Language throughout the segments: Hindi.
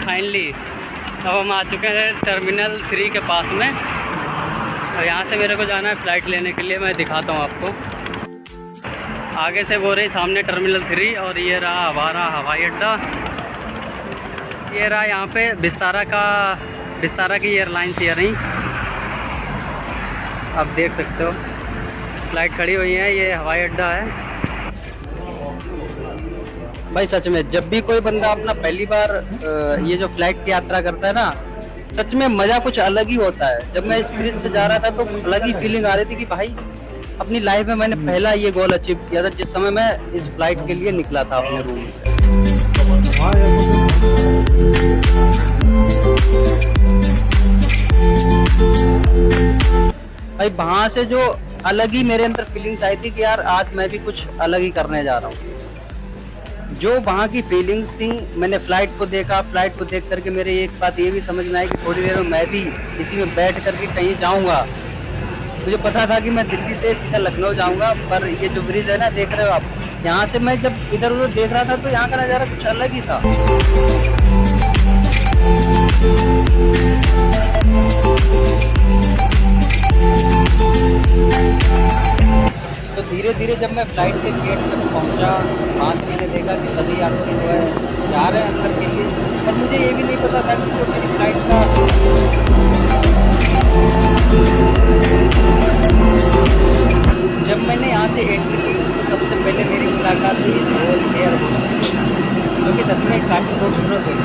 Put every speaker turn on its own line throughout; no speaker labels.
फाइनली अब हम आ चुके हैं टर्मिनल 3 के पास में। और यहाँ से मेरे को जाना है फ़्लाइट लेने के लिए। मैं दिखाता हूँ आपको। आगे से वो रही सामने टर्मिनल 3 और ये रहा हमारा हवाई अड्डा। ये रहा यहाँ पे विस्तारा की एयरलाइंस ये रही, आप देख सकते हो फ़्लाइट खड़ी हुई है। ये हवाई अड्डा है भाई। सच में जब भी कोई बंदा अपना पहली बार ये जो फ्लाइट की यात्रा करता है ना, सच में मज़ा कुछ अलग ही होता है। जब मैं इस ब्रिज से जा रहा था तो अलग ही फीलिंग आ रही थी कि भाई अपनी लाइफ में मैंने पहला ये गोल अचीव किया था जिस समय मैं इस फ्लाइट के लिए निकला था अपने रूम से। भाई वहाँ से जो अलग ही मेरे अंदर फीलिंग्स आई थी कि यार आज मैं भी कुछ अलग ही करने जा रहा हूँ। जो वहाँ की फीलिंग्स थी, मैंने फ्लाइट को देखा। फ्लाइट को देख करके मेरे एक बात ये भी समझ में आई कि थोड़ी देर में मैं भी इसी में बैठ करके कहीं जाऊँगा। मुझे पता था कि मैं दिल्ली से सीधा लखनऊ जाऊँगा, पर ये जो ब्रिज है ना, देख रहे हो आप, यहाँ से मैं जब इधर उधर देख रहा था तो यहाँ का नज़ारा कुछ अलग ही था। तो धीरे धीरे जब मैं फ्लाइट से गेट तक पहुंचा, वहाँ से मैंने देखा कि सभी यात्री जो है जा रहे हैं अंदर के लिए। और मुझे ये भी नहीं पता था कि जो मेरी फ्लाइट का जब मैंने यहाँ से एंट्री की तो सबसे पहले मेरी मुलाकात हुई गोल एयर होस्टेस, जो कि सच में काफ़ी खूबसूरत हुई।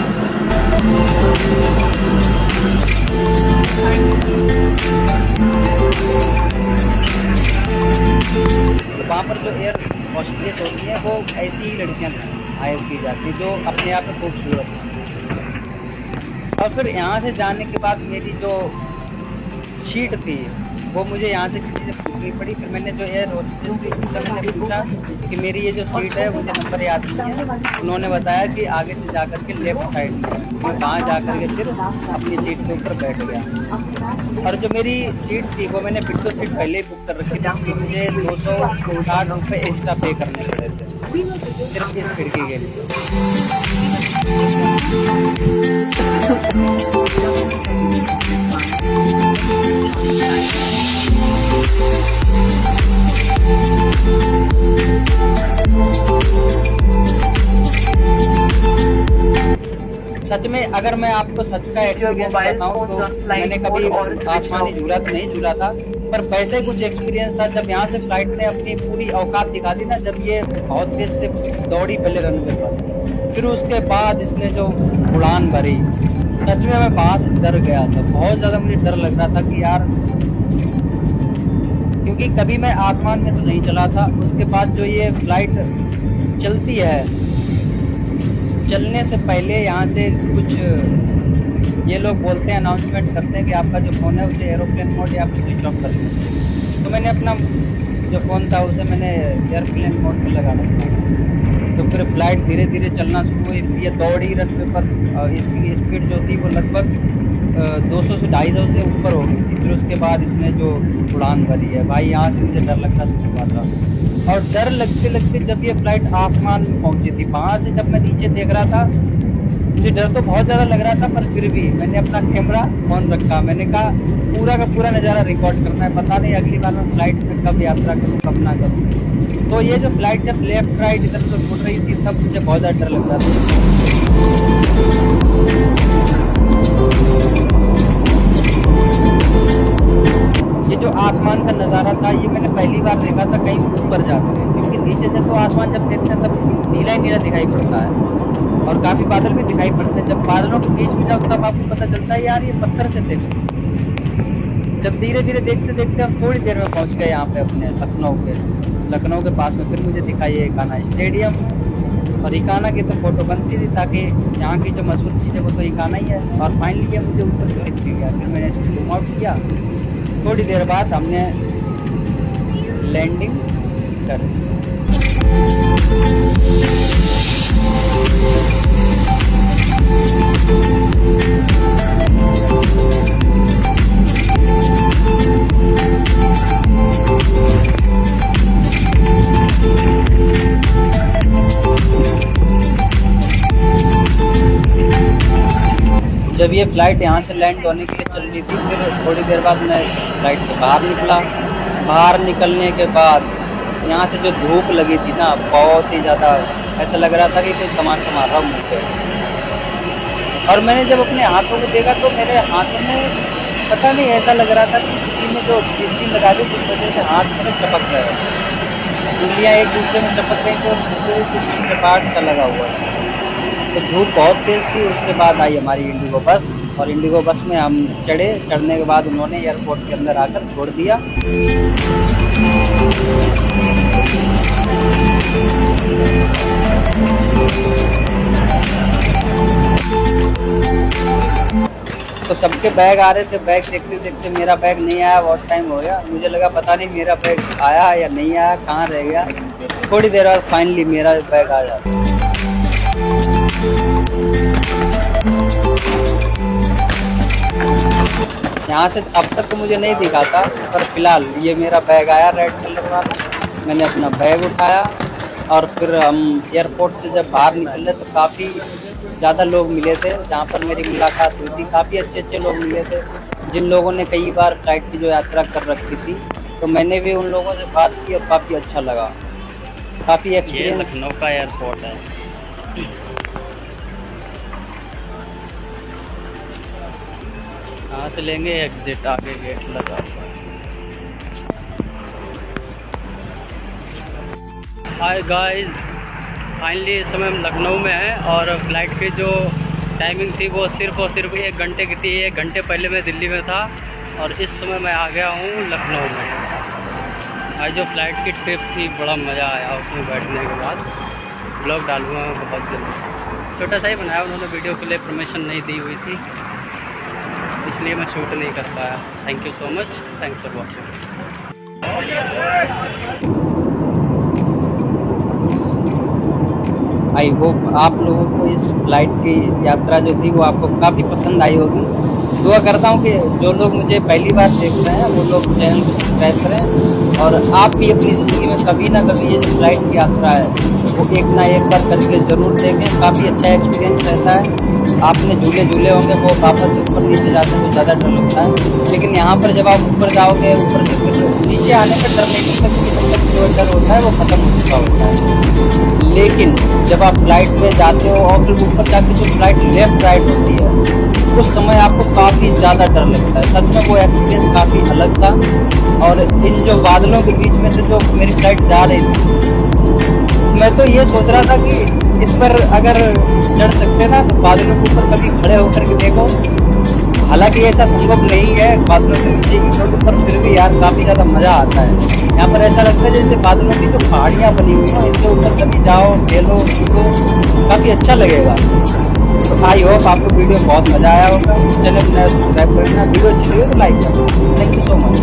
वहाँ पर जो एयर होस्टेस होती हैं वो ऐसी ही लड़कियाँ हायर की जाती हैं जो अपने आप में खूबसूरत हैं। और फिर यहाँ से जाने के बाद मेरी जो सीट थी वो मुझे यहाँ से किसी से पूछनी पड़ी। फिर मैंने जो एयर होस्टेस से मैंने पूछा कि मेरी ये जो सीट है मुझे नंबर याद नहीं है। उन्होंने बताया कि आगे से जाकर के लेफ़्ट साइड में। मैं वहाँ जाकर के फिर अपनी सीट के ऊपर बैठ गया। और जो मेरी सीट थी वो मैंने विंडो सीट पहले ही बुक कर रखी थी, इसलिए मुझे 260 रुपये एक्स्ट्रा पे करने पड़े थे सिर्फ इस खिड़की के लिए। सच में अगर मैं आपको सच का एक्सपीरियंस बताऊं तो मैंने कभी आसमानी झूला तो नहीं झूला था, पर वैसे कुछ एक्सपीरियंस था जब यहाँ से फ्लाइट ने अपनी पूरी औकात दिखा दी ना। जब ये बहुत तेज से दौड़ी पहले रनवे पर, फिर उसके बाद इसने जो उड़ान भरी, सच में मैं वहाँ से डर गया था। बहुत ज़्यादा मुझे डर लग रहा था कि यार, क्योंकि कभी मैं आसमान में तो नहीं चला था। उसके बाद जो ये फ्लाइट चलती है, चलने से पहले यहाँ से कुछ ये लोग बोलते हैं, अनाउंसमेंट करते हैं कि आपका जो फ़ोन है उसे एरोप्लेन मोड या फिर स्विच ऑफ कर दें। तो मैंने अपना जो फ़ोन था उसे मैंने एयरप्लेन मोड पर लगा रखा। तो फिर फ्लाइट धीरे धीरे चलना शुरू हुई। फिर ये दौड़ी रनवे पर, इसकी स्पीड जो थी वो लगभग 200 से 250 से ऊपर हो गई थी। फिर उसके बाद इसने जो उड़ान भरी है भाई, यहाँ से मुझे डर लगना शुरू हुआ था। और डर लगते लगते जब ये फ्लाइट आसमान में पहुंची थी, वहाँ से जब मैं नीचे देख रहा था, मुझे डर तो बहुत ज़्यादा लग रहा था, पर फिर भी मैंने अपना कैमरा ऑन रखा। मैंने कहा पूरा का पूरा नज़ारा रिकॉर्ड करना है, पता नहीं अगली बार मैं फ्लाइट में कब यात्रा करूँ कब ना करूँ। तो ये जो फ्लाइट जब लेफ्ट राइट इधर से मुड़ रही थी तब मुझे बहुत ज़्यादा डर लग रहा था। ये जो आसमान का नज़ारा था ये मैंने पहली बार देखा था कहीं ऊपर जाकर, क्योंकि नीचे से तो आसमान जब देखते हैं तब नीला ही नीला दिखाई पड़ता है और काफ़ी बादल भी दिखाई पड़ते हैं। जब बादलों के बीच में जाओ तब आपको पता चलता है यार ये पत्थर से थे। जब धीरे धीरे देखते देखते हम थोड़ी देर में पहुंच गए यहाँ पे अपने लखनऊ के पास में। फिर मुझे दिखाई इकाना स्टेडियम, और इकाना की तो फ़ोटो बनती थी ताकि यहाँ की जो मशहूर चीज़ है वो तो इकाना ही है। और फाइनली ये मुझे ऊपर से दिख गया। फिर मैंने इसको जूम आउट किया। थोड़ी देर बाद हमने लैंडिंग कर दी। जब ये फ़्लाइट यहाँ से लैंड होने के लिए चल रही थी, फिर थोड़ी देर बाद मैं फ़्लाइट से बाहर निकला। बाहर निकलने के बाद यहाँ से जो धूप लगी थी ना, बहुत ही ज़्यादा ऐसा लग रहा था कि कोई तमाशा मार रहा मुँह पे। और मैंने जब अपने हाथों को देखा तो मेरे हाथों में पता नहीं ऐसा लग रहा था कि किसी ने जो बिजली लगा दी, जिस वजह से हाथ मेरे चपक गए, उंगलियाँ एक दूसरे में चपक गई, तो कुछ चपाट सा लगा हुआ था। तो धूप बहुत तेज़ थी। उसके बाद आई हमारी इंडिगो बस, और इंडिगो बस में हम चढ़ने के बाद उन्होंने एयरपोर्ट के अंदर आकर छोड़ दिया। तो सबके बैग आ रहे थे, बैग देखते देखते मेरा बैग नहीं आया, बहुत टाइम हो गया। मुझे लगा पता नहीं मेरा बैग आया या नहीं आया, कहाँ रह गया। थोड़ी देर बाद फाइनली मेरा बैग आ जाता। यहाँ से अब तक तो मुझे नहीं दिखा था, पर फिलहाल ये मेरा बैग आया रेड कलर वाला। मैंने अपना बैग उठाया और फिर हम एयरपोर्ट से जब बाहर निकले तो काफ़ी ज़्यादा लोग मिले थे जहाँ पर मेरी मुलाकात हुई थी। काफ़ी अच्छे अच्छे लोग मिले थे जिन लोगों ने कई बार फ्लाइट की जो यात्रा कर रखी थी, तो मैंने भी उन लोगों से बात की और काफ़ी अच्छा लगा। काफ़ी एक्सपीरियंस।
लखनऊ का एयरपोर्ट है। यहाँ से लेंगे एग्जिट, आगे गेट लगा हुआ है। हाय गाइस, फाइनली इस समय हम लखनऊ में हैं और फ्लाइट की जो टाइमिंग थी वो सिर्फ और सिर्फ 1 घंटे की थी। 1 घंटे पहले मैं दिल्ली में था और इस समय मैं आ गया हूँ लखनऊ में। आज जो फ्लाइट की ट्रिप थी बड़ा मज़ा आया उसमें बैठने के बाद। ब्लॉग डालूँगा मैं बहुत जल्दी, छोटा सा ही बनाया। उन्होंने वीडियो के लिए परमिशन नहीं दी हुई थी, इसलिए मैं शूट नहीं कर पाया। Thank you so much, thanks for watching.
I hope आप लोगों को इस फ्लाइट की यात्रा जो थी वो आपको काफ़ी पसंद आई होगी। दुआ करता हूँ कि जो लोग मुझे पहली बार देख रहे हैं वो लोग चैनल को सब्सक्राइब करें, और आप भी अपनी ज़िंदगी में कभी ना कभी ये जो फ्लाइट की यात्रा है वो एक ना एक बार करके ज़रूर देखें। काफ़ी अच्छा एक्सपीरियंस रहता है। आपने झूले झूले होंगे, वो वापस से ऊपर नीचे जाते हैं तो ज़्यादा डर लगता है, लेकिन यहाँ पर जब आप ऊपर जाओगे, ऊपर से फिर नीचे आने पर डर नहीं लगता, क्योंकि जो डर होता है वो ख़त्म हो चुका होता है। लेकिन जब आप फ्लाइट में जाते हो और फिर ऊपर जाके जो फ्लाइट लेफ्ट राइट होती है, उस समय आपको काफ़ी ज़्यादा डर लगता है। सच में वो एक्सपीरियंस काफ़ी अलग था। और इन जो बादलों के बीच में से जो मेरी फ्लाइट जा रही थी, मैं तो ये सोच रहा था कि इस पर अगर चढ़ सकते ना तो बादलों के ऊपर कभी खड़े होकर के देखो। हालांकि ऐसा संभव नहीं है बादलों से नीचे की चोट पर, फिर भी यार काफ़ी ज़्यादा मज़ा आता है। यहाँ पर ऐसा लगता है जैसे बादलों की जो पहाड़ियाँ बनी हुई हैं, इनके ऊपर कभी जाओ, खेलो, कूदो, काफ़ी अच्छा लगेगा। तो आई होप आपको वीडियो बहुत मज़ा आया होगा। चैनल को सब्सक्राइब करना, वीडियो अच्छी लगी तो लाइक करना। Thank you so much.